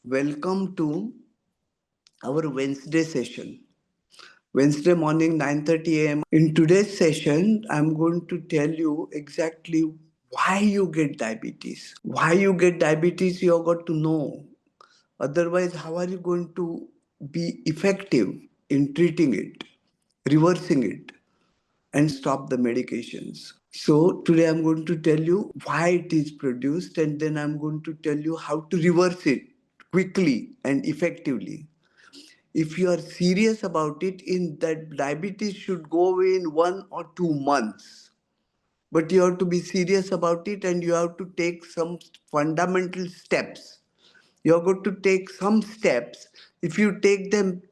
Welcome to our Wednesday session. Wednesday morning, 9:30 a.m. In today's session, I'm going to tell you exactly why you get diabetes. Why you get diabetes, you have got to know. Otherwise, how are you going to be effective in treating it, reversing it, and stop the medications? So, today I'm going to tell you why it is produced, and then I'm going to tell you how to reverse it quickly and effectively. If you are serious about it, in that diabetes should go away in 1 or 2 months. But you have to be serious about it and you have to take some fundamental steps. You are going to take some steps. If you take them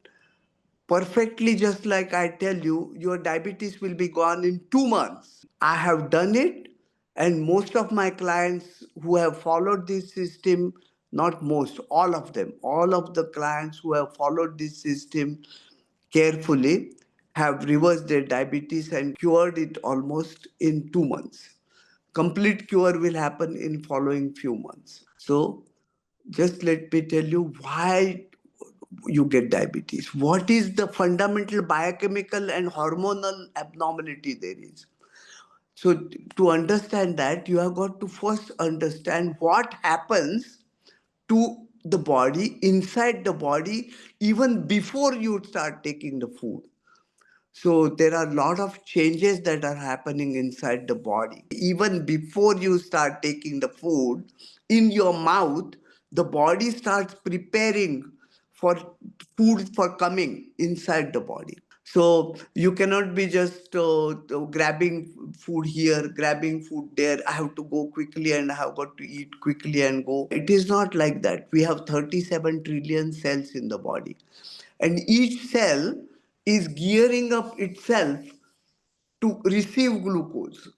perfectly, just like I tell you, your diabetes will be gone in 2 months. I have done it, and most of my clients who have followed this system, not most, all of the clients who have followed this system carefully have reversed their diabetes and cured it almost in 2 months. Complete cure will happen in following few months. So just let me tell you why you get diabetes. What is the fundamental biochemical and hormonal abnormality there is? So to understand that, you have got to first understand what happens to the body, inside the body, even before you start taking the food. So there are a lot of changes that are happening inside the body. Even before you start taking the food, in your mouth, the body starts preparing for food for coming inside the body. So you cannot be just grabbing food here, grabbing food there. I have to go quickly and I have got to eat quickly and go. It is not like that. We have 37 trillion cells in the body, and each cell is gearing up itself to receive glucose.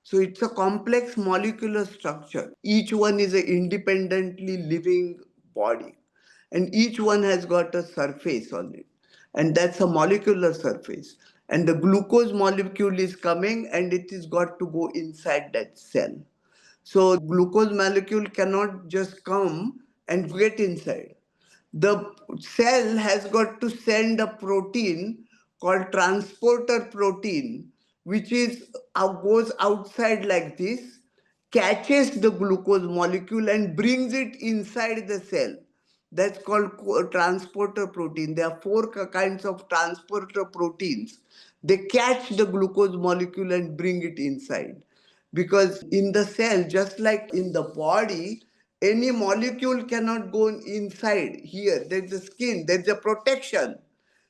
So it's a complex molecular structure. Each one is an independently living body, and each one has got a surface on it, and that's a molecular surface. And the glucose molecule is coming and it is got to go inside that cell. So glucose molecule cannot just come and get inside. The cell has got to send a protein called transporter protein, which is goes outside like this, catches the glucose molecule and brings it inside the cell. That's called transporter protein. There are four kinds of transporter proteins. They catch the glucose molecule and bring it inside. Because in the cell, just like in the body, any molecule cannot go inside. Here, there's the skin, there's a protection.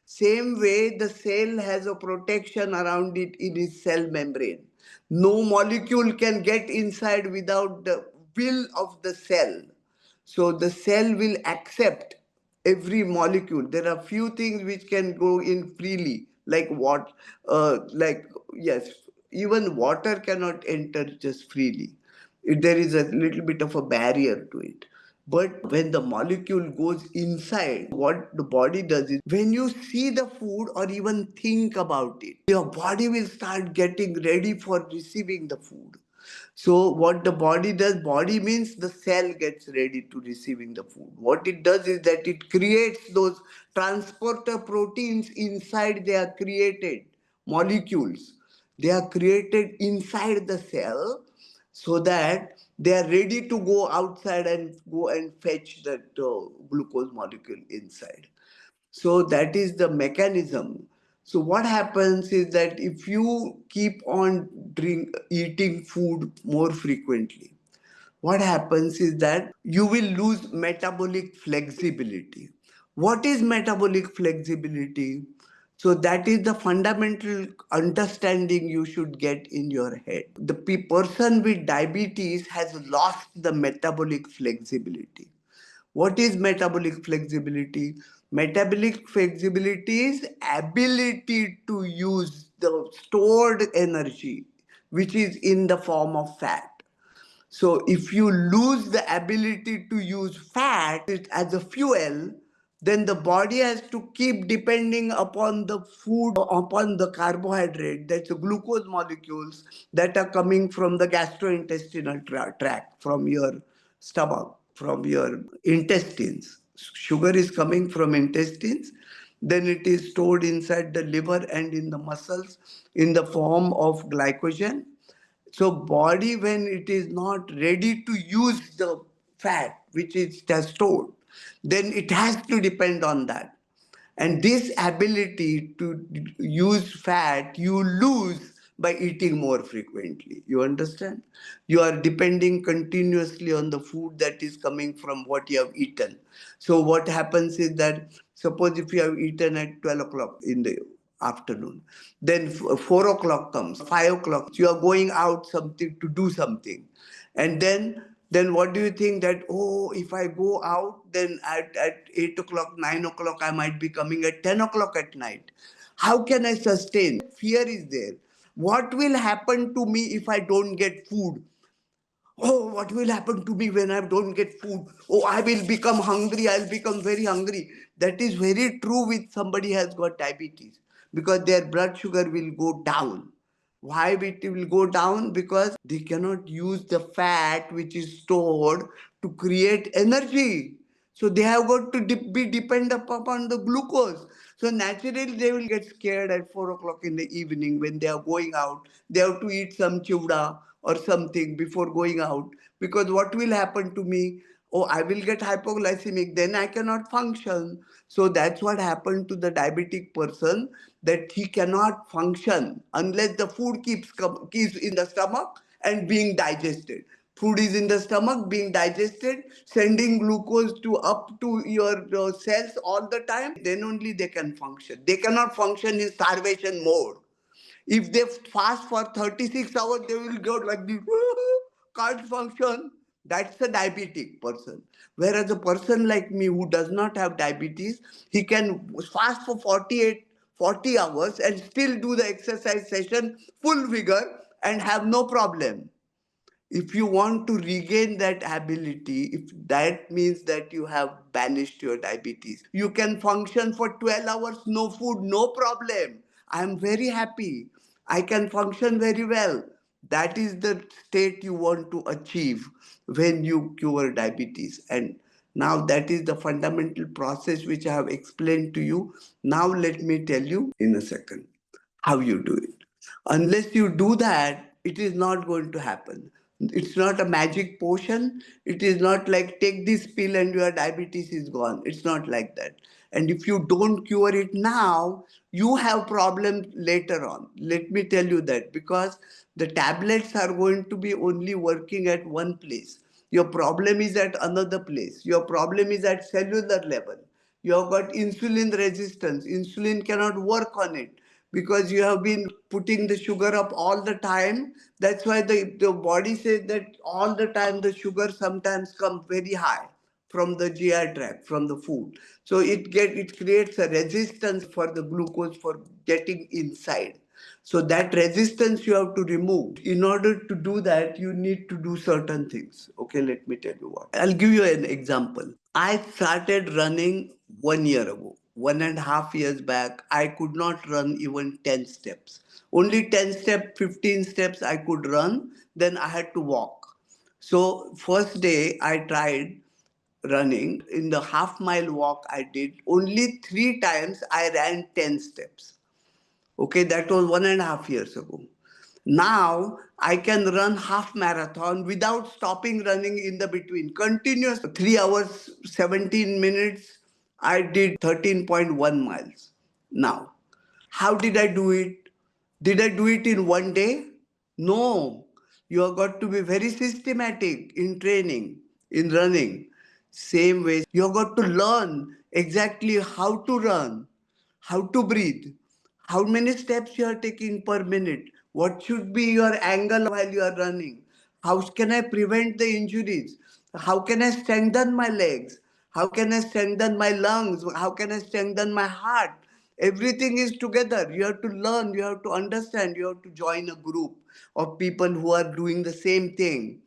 Same way, the cell has a protection around it in its cell membrane. No molecule can get inside without the will of the cell. So the cell will accept every molecule. There are few things which can go in freely, like what, yes, even water cannot enter just freely. There is a little bit of a barrier to it. But when the molecule goes inside, what the body does is when you see the food or even think about it, your body will start getting ready for receiving the food. So what the body does, body means the cell gets ready to receiving the food. What it does is that it creates those transporter proteins inside. They are created molecules. They are created inside the cell so that they are ready to go outside and go and fetch that glucose molecule inside. So that is the mechanism. So what happens is that if you keep on eating food more frequently, what happens is that you will lose metabolic flexibility. What is metabolic flexibility? So that is the fundamental understanding you should get in your head. The person with diabetes has lost the metabolic flexibility. What is metabolic flexibility? Metabolic flexibility is ability to use the stored energy, which is in the form of fat. So if you lose the ability to use fat as a fuel, then the body has to keep depending upon the food, upon the carbohydrate, that's the glucose molecules that are coming from the gastrointestinal tract, from your stomach, from your intestines. Sugar is coming from intestines, then it is stored inside the liver and in the muscles in the form of glycogen. So body, when it is not ready to use the fat which it has stored, then it has to depend on that. And this ability to use fat, you lose by eating more frequently. You understand? You are depending continuously on the food that is coming from what you have eaten. So what happens is that, suppose if you have eaten at 12 o'clock in the afternoon, then 4 o'clock comes, 5 o'clock, you are going out something to do something. And then what do you think that, oh, if I go out, then at 8 o'clock, 9 o'clock, I might be coming at 10 o'clock at night. How can I sustain? Fear is there. What will happen to me if I don't get food? Oh, what will happen to me when I don't get food? Oh, I will become hungry. I'll become very hungry. That is very true with somebody has got diabetes, because their blood sugar will go down. Why it will go down? Because they cannot use the fat which is stored to create energy. So they have got to be dependent upon the glucose. So naturally they will get scared at 4 o'clock in the evening when they are going out. They have to eat some chivda or something before going out, because what will happen to me? Oh, I will get hypoglycemic, then I cannot function. So that's what happened to the diabetic person, that he cannot function unless the food keeps in the stomach and being digested. Food is in the stomach being digested, sending glucose to up to your cells all the time, then only they can function. They cannot function in starvation mode. If they fast for 36 hours, they will go like this, can't function. That's a diabetic person. Whereas a person like me who does not have diabetes, he can fast for 40 hours and still do the exercise session full vigor and have no problem. If you want to regain that ability, if that means that you have banished your diabetes, you can function for 12 hours, no food, no problem. I am very happy. I can function very well. That is the state you want to achieve when you cure diabetes. And now that is the fundamental process which I have explained to you. Now let me tell you in a second how you do it. Unless you do that, it is not going to happen. It's not a magic potion. It is not like take this pill and your diabetes is gone. It's not like that. And if you don't cure it now, you have problems later on. Let me tell you that, because the tablets are going to be only working at one place. Your problem is at another place. Your problem is at cellular level. You have got insulin resistance. Insulin cannot work on it because you have been putting the sugar up all the time. That's why the body says that all the time the sugar sometimes comes very high from the GI tract, from the food. So it creates a resistance for the glucose for getting inside. So that resistance you have to remove. In order to do that, you need to do certain things. Okay, let me tell you what. I'll give you an example. I started running 1 year ago. 1.5 years back, I could not run even 10 steps. Only 10 steps, 15 steps I could run. Then I had to walk. So first day I tried running. In the half-mile walk I did, only 3 times I ran 10 steps. Okay, that was 1.5 years ago. Now I can run half marathon without stopping running in the between. Continuous 3 hours, 17 minutes. I did 13.1 miles. Now, how did I do it? Did I do it in one day? No. You have got to be very systematic in training, in running. Same way, you have got to learn exactly how to run, how to breathe, how many steps you are taking per minute, what should be your angle while you are running, how can I prevent the injuries, how can I strengthen my legs, how can I strengthen my lungs, how can I strengthen my heart. Everything is together. You have to learn, you have to understand, you have to join a group of people who are doing the same thing.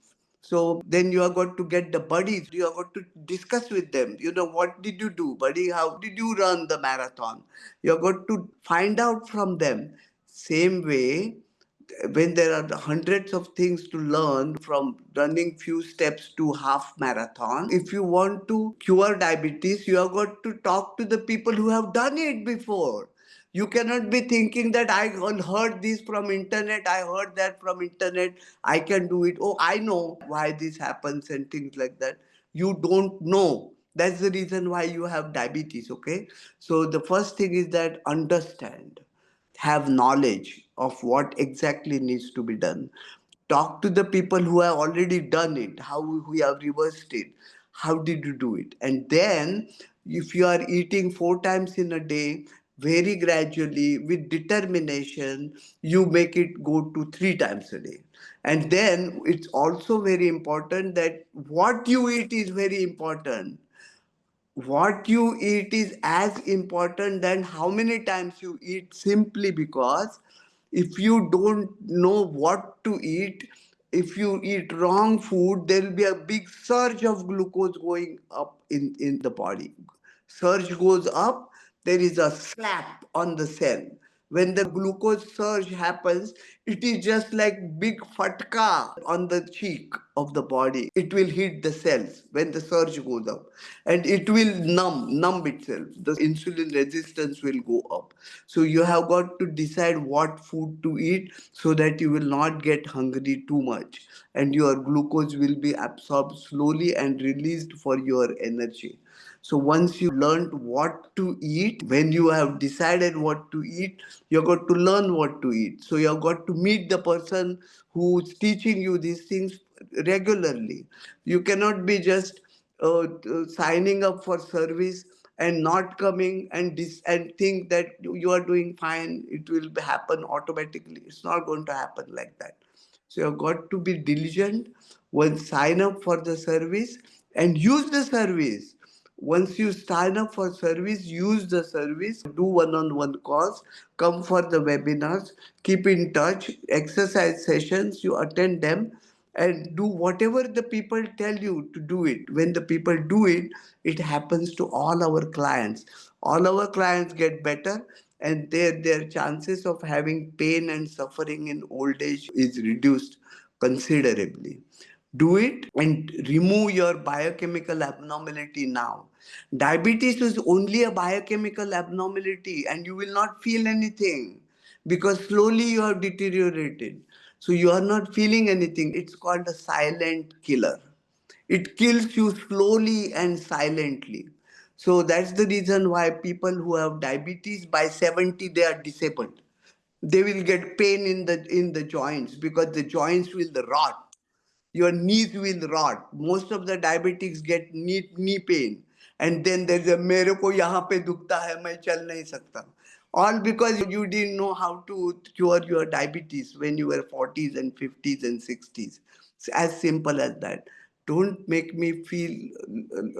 So then you are going to get the buddies. You are going to discuss with them. You know, what did you do, buddy? How did you run the marathon? You are going to find out from them. Same way, when there are hundreds of things to learn, from running few steps to half marathon, if you want to cure diabetes, you have got to talk to the people who have done it before. You cannot be thinking that I heard this from internet, I heard that from internet, I can do it. Oh, I know why this happens and things like that. You don't know. That's the reason why you have diabetes, okay? So the first thing is that understand, have knowledge of what exactly needs to be done. Talk to the people who have already done it, how we have reversed it, how did you do it. And then if you are eating 4 times in a day, very gradually with determination, you make it go to 3 times a day. And then it's also very important that what you eat is very important. What you eat is as important than how many times you eat, simply because if you don't know what to eat, if you eat wrong food, there will be a big surge of glucose going up in the body. Surge goes up, there is a slap on the cell. When the glucose surge happens, it is just like big fatka on the cheek of the body. It will hit the cells when the surge goes up, and it will numb itself. The insulin resistance will go up. So you have got to decide what food to eat so that you will not get hungry too much, and your glucose will be absorbed slowly and released for your energy. So once you learned what to eat, when you have decided what to eat, you got to learn what to eat. So you have got to meet the person who's teaching you these things regularly. You cannot be just signing up for service and not coming and think that you are doing fine, it will happen automatically. It's not going to happen like that. So you've got to be diligent. Once sign up for the service and use the service. Once you sign up for service, use the service, do one-on-one calls, come for the webinars, keep in touch, exercise sessions, you attend them, and do whatever the people tell you to do it. When the people do it, it happens to all our clients. All our clients get better, and their chances of having pain and suffering in old age is reduced considerably. Do it and remove your biochemical abnormality now. Diabetes is only a biochemical abnormality, and you will not feel anything because slowly you have deteriorated. So you are not feeling anything. It's called a silent killer. It kills you slowly and silently. So that's the reason why people who have diabetes by 70, they are disabled. They will get pain in the joints because the joints will rot. Your knees will rot. Most of the diabetics get knee pain, and then there's a मेरे को यहाँ पे दुखता है, मैं चल नहीं सकता. All because you didn't know how to cure your diabetes when you were 40s and 50s and 60s. It's as simple as that. Don't make me feel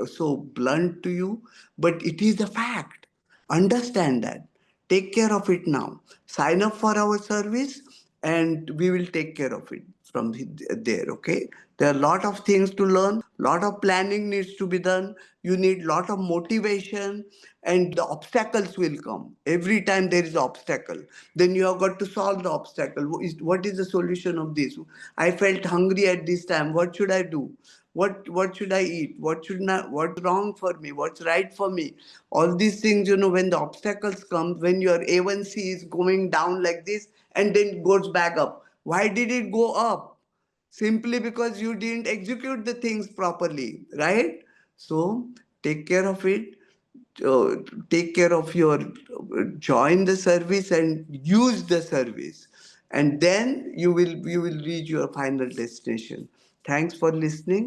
so blunt to you, but it is a fact. Understand that. Take care of it now. Sign up for our service and we will take care of it from there, okay? There are a lot of things to learn, lot of planning needs to be done. You need lot of motivation, and the obstacles will come. Every time there is an obstacle, then you have got to solve the obstacle. What is the solution of this? I felt hungry at this time. What should I do? What should I eat? What's wrong for me? What's right for me? All these things, when the obstacles come, when your A1C is going down like this and then goes back up. Why did it go up? Simply because you didn't execute the things properly, right? So take care of it. uh, Take care of your, join the service and use the service, and then you will reach your final destination. Thanks for listening.